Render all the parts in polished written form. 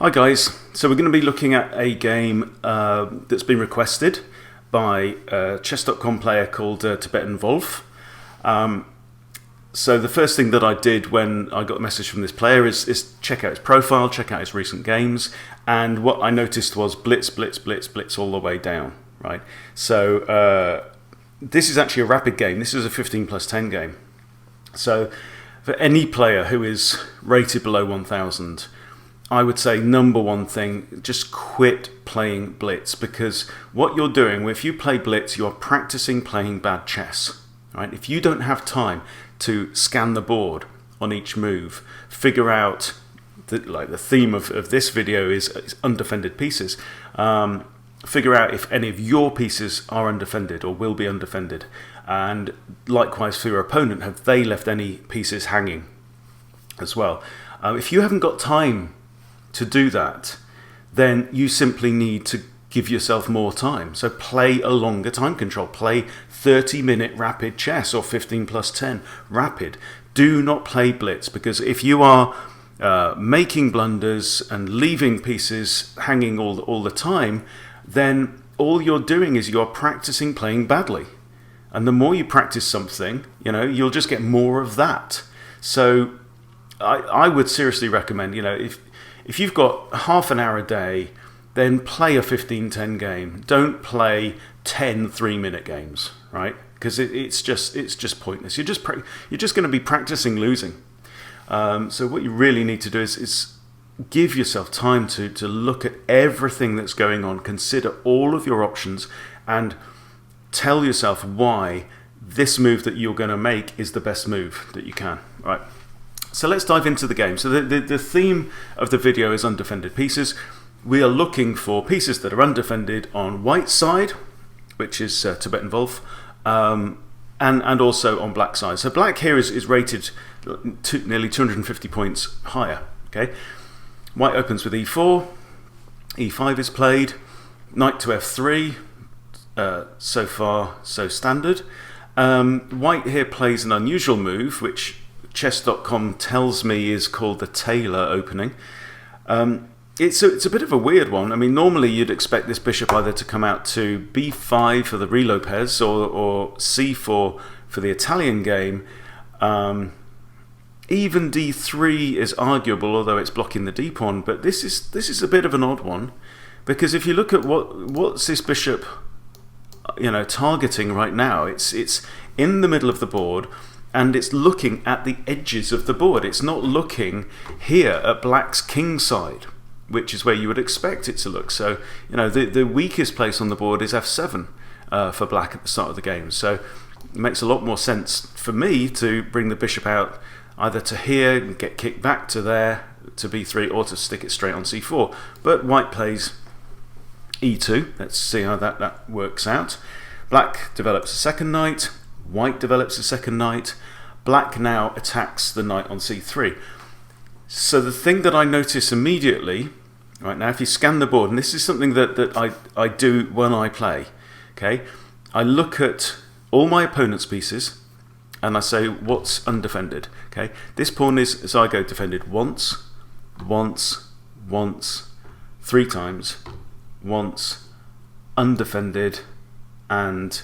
Hi guys, so we're going to be looking at a game that's been requested by a chess.com player called Tibetan Wolf. So the first thing that I did when I got a message from this player is check out his profile, check out his recent games, and what I noticed was blitz, blitz, blitz, blitz all the way down, right? So this is actually a rapid game. This is a 15+10 game. So for any player who is rated below 1000, I would say number one thing, just quit playing blitz, because what you're doing, if you play blitz, you're practicing playing bad chess, right? If you don't have time to scan the board on each move, figure out, the theme of this video is undefended pieces, figure out if any of your pieces are undefended or will be undefended, and likewise for your opponent, have they left any pieces hanging as well. If you haven't got time to do that, then you simply need to give yourself more time. So play a longer time control. Play 30-minute rapid chess or 15+10 rapid. Do not play blitz, because if you are making blunders and leaving pieces hanging all the time, then all you're doing is you're practicing playing badly. And the more you practice something, you'll just get more of that. So I would seriously recommend, if you've got half an hour a day, then play a 15-10 game. Don't play 10 3-minute games, right? Because it's just pointless. You're just going to be practicing losing. So what you really need to do is give yourself time to look at everything that's going on, consider all of your options, and tell yourself why this move that you're going to make is the best move that you can, right? So let's dive into the game. So the theme of the video is undefended pieces. We are looking for pieces that are undefended on white side, which is Tibetan Wolf, and also on black side. So black here is rated nearly 250 points higher. Okay, white opens with e4, e5 is played, knight to f3, so far so standard. White here plays an unusual move, which chess.com tells me is called the Taylor opening. It's a bit of a weird one. I mean, normally you'd expect this bishop either to come out to b5 for the re-Lopez or c4 for the Italian game. Even d3 is arguable, although it's blocking the d-pawn. But this is a bit of an odd one, because if you look at what's this bishop, targeting right now, it's in the middle of the board, and it's looking at the edges of the board. It's not looking here at black's king side, which is where you would expect it to look. So, the weakest place on the board is f7 for black at the start of the game. So it makes a lot more sense for me to bring the bishop out either to here and get kicked back to there, to b3, or to stick it straight on c4. But white plays e2. Let's see how that works out. Black develops a second knight. White develops a second knight. Black now attacks the knight on c3. So the thing that I notice immediately, right now, if you scan the board, and this is something that I do when I play, okay, I look at all my opponent's pieces and I say, what's undefended? Okay, this pawn is, as I go, defended once, 3 times, once, undefended, and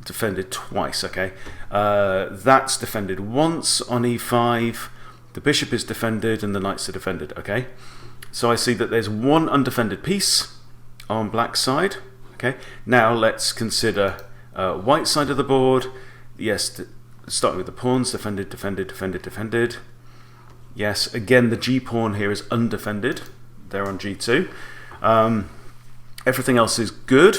defended twice. Okay, that's defended once on e5, the bishop is defended, and the knights are defended. Okay, so I see that there's one undefended piece on black side. Okay, now let's consider white side of the board. Yes, starting with the pawns, defended, defended, defended, defended. Yes, again the g pawn here is undefended. They're on g2. Everything else is good,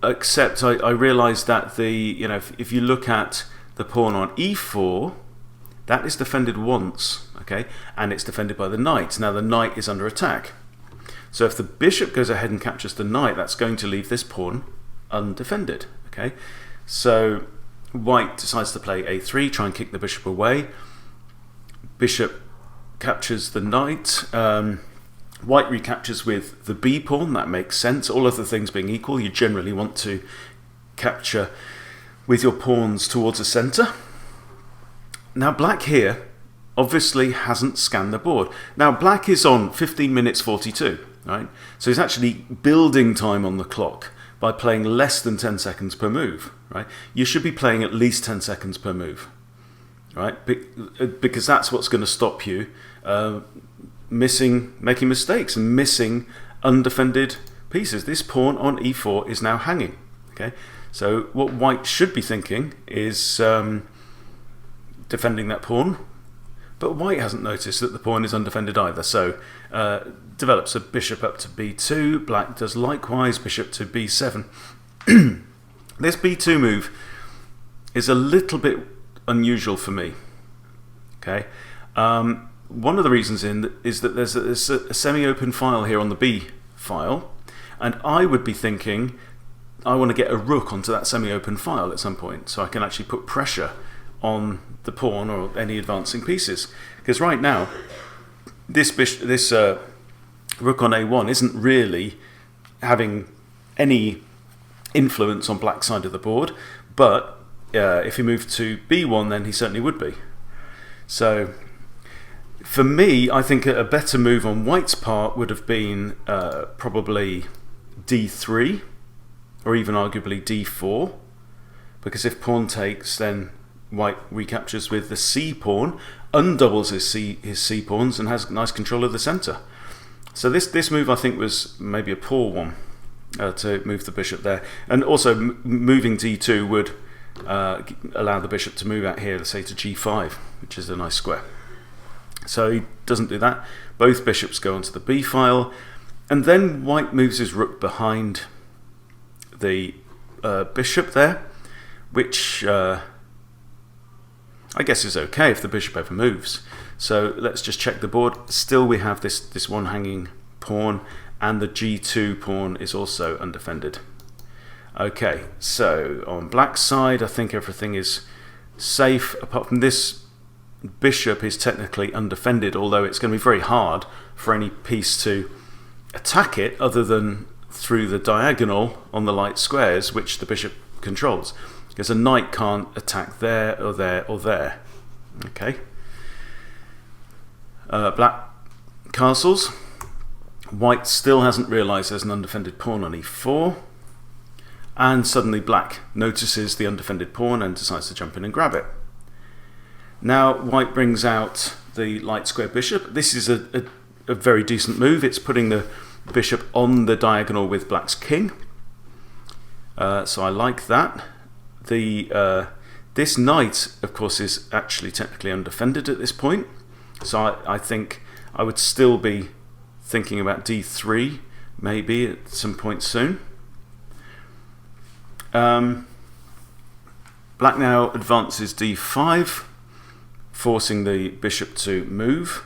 except I realised that if you look at the pawn on e4, that is defended once, okay, and it's defended by the knight. Now the knight is under attack. So if the bishop goes ahead and captures the knight, that's going to leave this pawn undefended, okay. So white decides to play a3, try and kick the bishop away. Bishop captures the knight. White recaptures with the b pawn. That makes sense. All other things being equal, you generally want to capture with your pawns towards the center. Now black here obviously hasn't scanned the board. Now black is on 15 minutes 42, right? So he's actually building time on the clock by playing less than 10 seconds per move, right? You should be playing at least 10 seconds per move, right? Because that's what's going to stop you making mistakes and missing undefended pieces. This pawn on e4 is now hanging. Okay, so what white should be thinking is defending that pawn, but white hasn't noticed that the pawn is undefended either. So develops a bishop up to b2. Black does likewise, bishop to b7. This b2 move is a little bit unusual for me. Okay. One of the reasons is that there's a semi-open file here on the B file, and I would be thinking I want to get a rook onto that semi-open file at some point, so I can actually put pressure on the pawn or any advancing pieces. Because right now, this rook on a1 isn't really having any influence on black's side of the board, but if he moved to b1, then he certainly would be. So for me, I think a better move on white's part would have been probably d3, or even arguably d4, because if pawn takes, then white recaptures with the c pawn, undoubles his c pawns, and has nice control of the centre. So this move, I think, was maybe a poor one to move the bishop there, and also moving d2 would allow the bishop to move out here, let's say to g5, which is a nice square. So he doesn't do that. Both bishops go onto the b file, and then white moves his rook behind the bishop there, which I guess is okay if the bishop ever moves. So let's just check the board. Still we have this one hanging pawn, and the g2 pawn is also undefended. Okay, so on black's side, I think everything is safe, apart from this bishop is technically undefended, although it's going to be very hard for any piece to attack it other than through the diagonal on the light squares, which the bishop controls, because a knight can't attack there or there or there. Okay. Black castles. White still hasn't realised there's an undefended pawn on e4, and suddenly black notices the undefended pawn and decides to jump in and grab it. Now white brings out the light square bishop. This is a very decent move. It's putting the bishop on the diagonal with black's king. So I like that. This knight, of course, is actually technically undefended at this point. So I think I would still be thinking about d3 maybe at some point soon. Black now advances d5, forcing the bishop to move.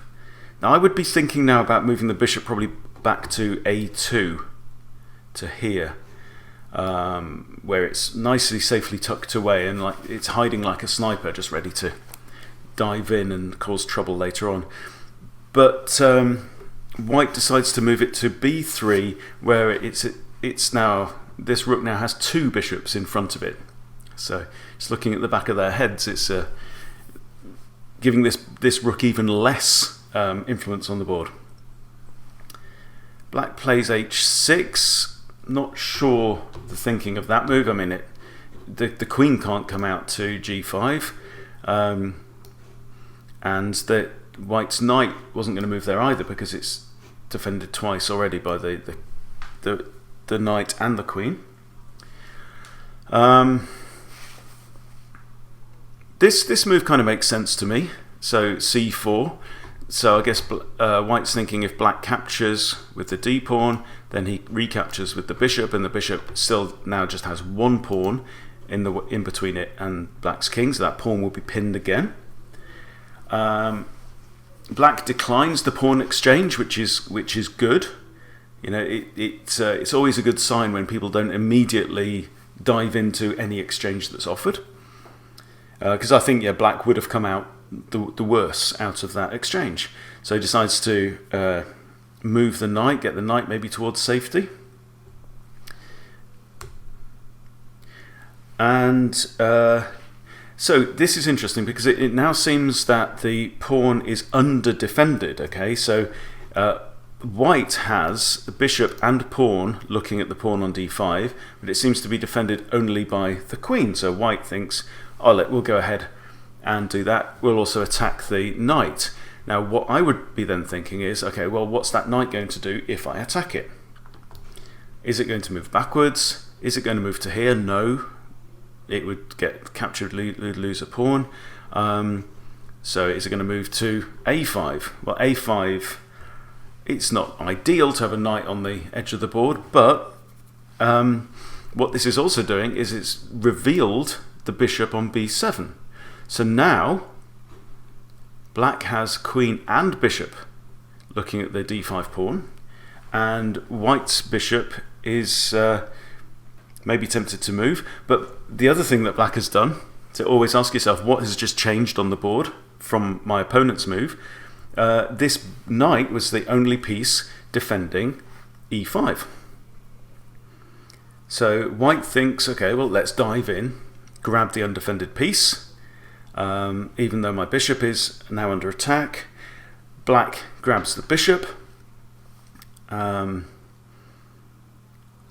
Now I would be thinking now about moving the bishop probably back to a2, to here, where it's nicely safely tucked away and like it's hiding like a sniper, just ready to dive in and cause trouble later on. But white decides to move it to b3, where it's now, this rook now has two bishops in front of it. So it's looking at the back of their heads. It's giving this rook even less influence on the board. Black plays h6. Not sure the thinking of that move. I mean, the queen can't come out to g5, and the white's knight wasn't going to move there either because it's defended twice already by the knight and the queen. This move kind of makes sense to me. So c4. So I guess white's thinking if black captures with the d pawn, then he recaptures with the bishop, and the bishop still now just has one pawn in between it and black's king, so that pawn will be pinned again. Black declines the pawn exchange, which is good. You know, it's always a good sign when people don't immediately dive into any exchange that's offered. Because I think black would have come out the worse out of that exchange. So he decides to move the knight, get the knight maybe towards safety. And So this is interesting because it now seems that the pawn is under-defended. Okay, so white has the bishop and pawn looking at the pawn on d5, but it seems to be defended only by the queen. So white thinks, oh, we'll go ahead and do that. We'll also attack the knight. Now what I would be then thinking is, okay, well, what's that knight going to do if I attack it? Is it going to move backwards? Is it going to move to here? No. It would get captured, lose a pawn. So is it going to move to a5? Well, a5, it's not ideal to have a knight on the edge of the board, but what this is also doing is it's revealed the bishop on b7. So now black has queen and bishop looking at the d5 pawn, and white's bishop is maybe tempted to move. But the other thing that black has done, to always ask yourself, what has just changed on the board from my opponent's move? This knight was the only piece defending e5. So white thinks, okay, well, let's dive in, grab the undefended piece. Even though my bishop is now under attack, black grabs the bishop.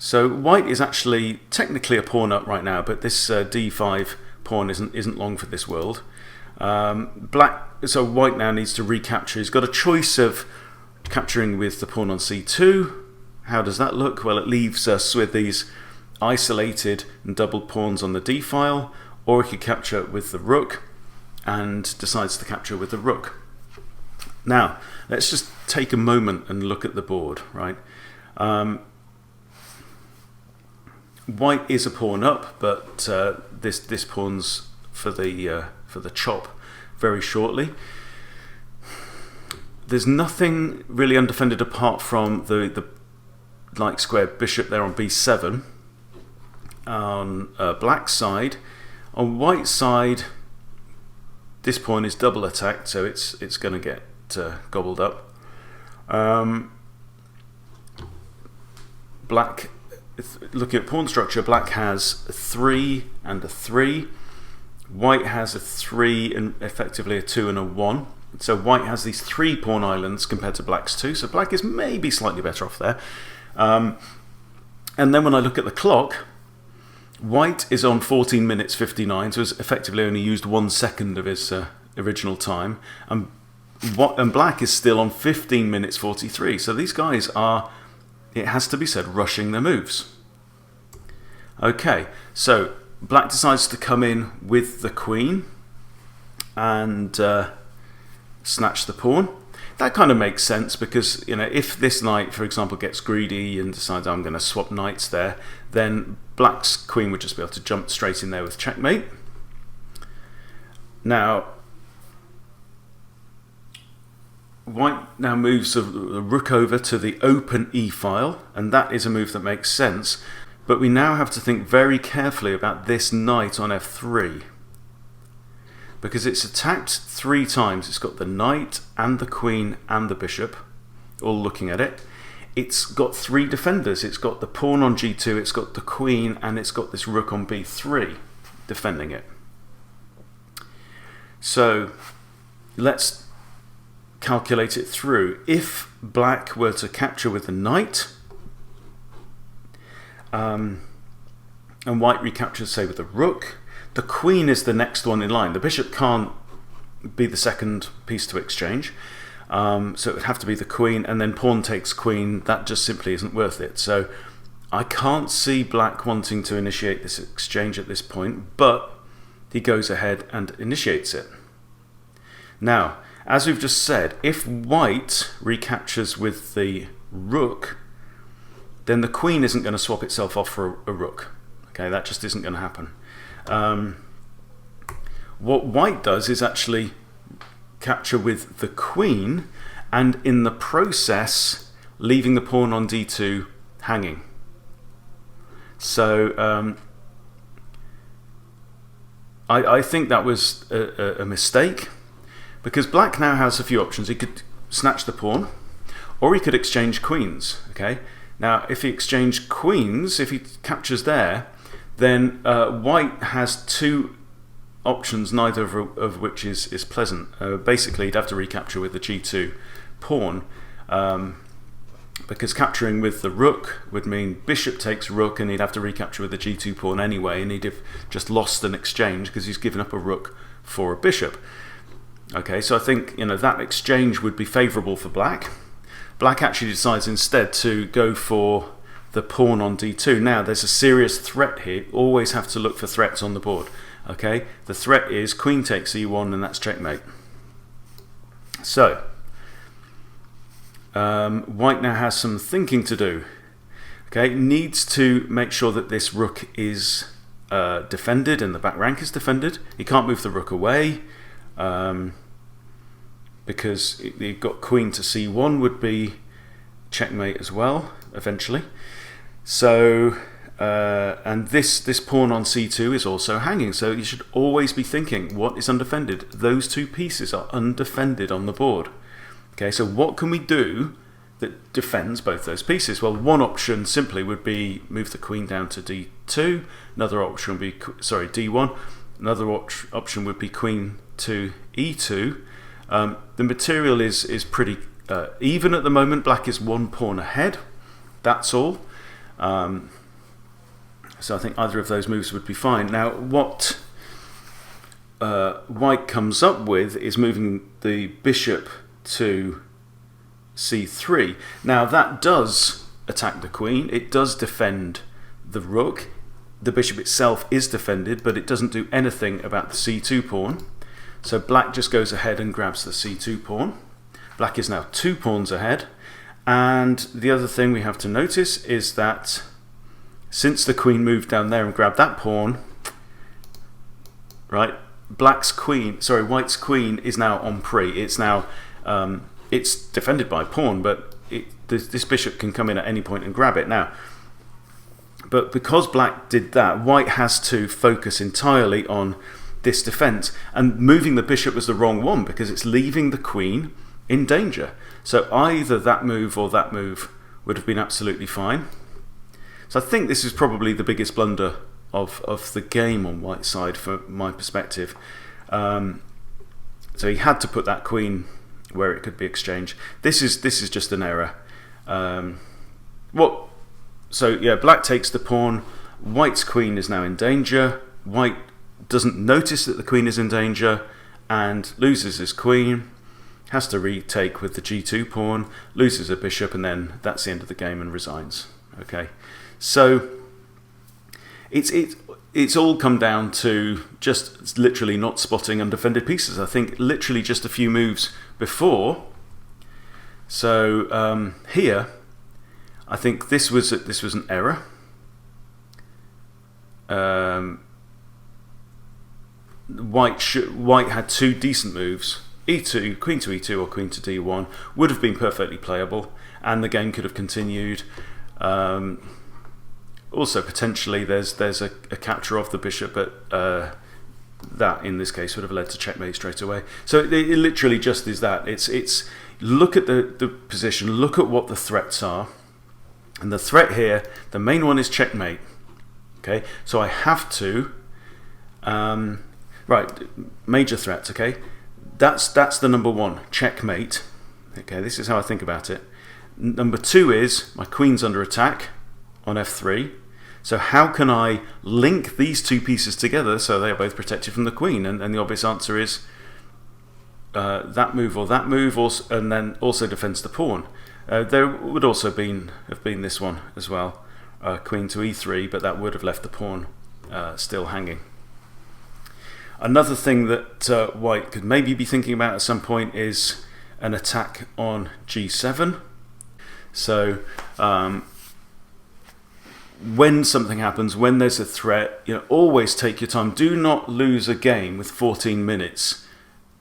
So white is actually technically a pawn up right now, but this d5 pawn isn't long for this world. So white now needs to recapture. He's got a choice of capturing with the pawn on c2. How does that look? Well, it leaves us with these isolated and doubled pawns on the d file, or he could capture with the rook, and decides to capture with the rook. Now, let's just take a moment and look at the board, right? White is a pawn up, but this pawn's for the chop very shortly. There's nothing really undefended apart from the light square bishop there on b7 on black's side. On white's side, this pawn is double attacked, so it's going to get gobbled up. Black, looking at pawn structure, black has a 3 and a 3. White has a 3 and effectively a 2 and a 1. So white has these 3 pawn islands compared to black's 2. So black is maybe slightly better off there. And then when I look at the clock, white is on 14 minutes 59, so has effectively only used 1 second of his original time. And black is still on 15 minutes 43. So these guys are, it has to be said, rushing their moves. Okay, so black decides to come in with the queen and snatch the pawn. That kind of makes sense because, you know, if this knight, for example, gets greedy and decides I'm going to swap knights there, then black's queen would just be able to jump straight in there with checkmate. Now, white now moves the rook over to the open e file, and that is a move that makes sense. But we now have to think very carefully about this knight on f3. Because it's attacked 3 times. It's got the knight and the queen and the bishop all looking at it. It's got 3 defenders. It's got the pawn on g2, it's got the queen, and it's got this rook on b3 defending it. So let's calculate it through. If black were to capture with the knight, and white recaptures, say, with the rook, the queen is the next one in line. The bishop can't be the second piece to exchange, so it would have to be the queen, and then pawn takes queen. That just simply isn't worth it. So I can't see black wanting to initiate this exchange at this point, but he goes ahead and initiates it. Now, as we've just said, if white recaptures with the rook, then the queen isn't going to swap itself off for a rook. Okay, that just isn't going to happen. What white does is actually capture with the queen, and in the process leaving the pawn on d2 hanging. So I think that was a mistake, because black now has a few options. He could snatch the pawn, or he could exchange queens. Okay, now if he exchanged queens, if he captures there, then white has 2 options, neither of which is pleasant. Basically, you'd have to recapture with the g2 pawn, because capturing with the rook would mean bishop takes rook, and he'd have to recapture with the g2 pawn anyway, and he'd have just lost an exchange because he's given up a rook for a bishop. Okay, so I think that exchange would be favourable for black. Black actually decides instead to go for the pawn on d2. Now, there's a serious threat here. Always have to look for threats on the board. Okay, the threat is queen takes e1, and that's checkmate. So, white now has some thinking to do. Okay, needs to make sure that this rook is defended and the back rank is defended. He can't move the rook away, because you've got queen to c1 would be checkmate as well eventually. So and this pawn on c2 is also hanging, so you should always be thinking, what is undefended? Those two pieces are undefended on the board. Okay, so what can we do that defends both those pieces? Well, one option simply would be move the queen down to d2. Another option would be d1. Another option would be queen to e2. The material is pretty even at the moment. Black is one pawn ahead. That's all. So I think either of those moves would be fine. Now, what white comes up with is moving the bishop to c3. Now, that does attack the queen. It does defend the rook. The bishop itself is defended, but it doesn't do anything about the c2 pawn. So black just goes ahead and grabs the c2 pawn. Black is now 2 pawns ahead. And the other thing we have to notice is that since the queen moved down there and grabbed that pawn, right, white's queen is now en prise. It's now it's defended by pawn, but this bishop can come in at any point and grab it now. But because black did that, white has to focus entirely on this defense, and moving the bishop was the wrong one because it's leaving the queen in danger. So either that move or that move would have been absolutely fine. So I think this is probably the biggest blunder of the game on white's side from my perspective. So he had to put that queen where it could be exchanged. This is just an error. So yeah, black takes the pawn. White's queen is now in danger. White doesn't notice that the queen is in danger and loses his queen. Has to retake with the g2 pawn, loses a bishop, and then that's the end of the game and resigns. Okay, so it's all come down to just literally not spotting undefended pieces. I think literally just a few moves before. So here, I think this was an error. White had 2 decent moves. E2, queen to e2 or queen to d1 would have been perfectly playable, and the game could have continued. Also, potentially, there's a capture of the bishop, but that in this case would have led to checkmate straight away. So it literally just is that. It's look at the position, look at what the threats are, and the threat here, the main one is checkmate. Okay, so I have to right, major threats. Okay. That's the number one, checkmate. Okay, this is how I think about it. Number 2 is my queen's under attack on f3. So how can I link these 2 pieces together so they are both protected from the queen? And the obvious answer is that move or that move, and then also defends the pawn. There would also have been this one as well, queen to e3, but that would have left the pawn still hanging. Another thing that white could maybe be thinking about at some point is an attack on g7. So when something happens, when there's a threat, always take your time. Do not lose a game with 14 minutes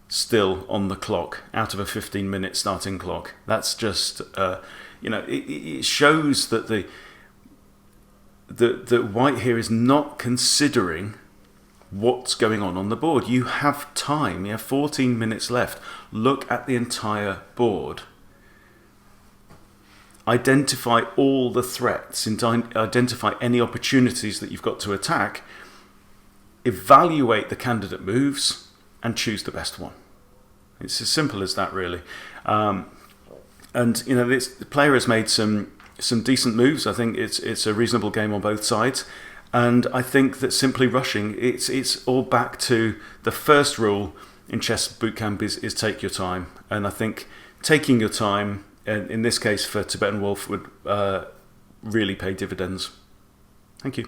still on the clock out of a 15-minute starting clock. That's just it shows that the white here is not considering what's going on the board. You have time. You have 14 minutes left. Look at the entire board. Identify all the threats and identify any opportunities that you've got to attack. evaluate the candidate moves, and choose the best one. It's as simple as that, really. And the player has made some decent moves. I think it's a reasonable game on both sides. And I think that simply rushing, it's all back to the first rule in chess bootcamp is take your time. And I think taking your time, in this case for Tibetan Wolf, would really pay dividends. Thank you.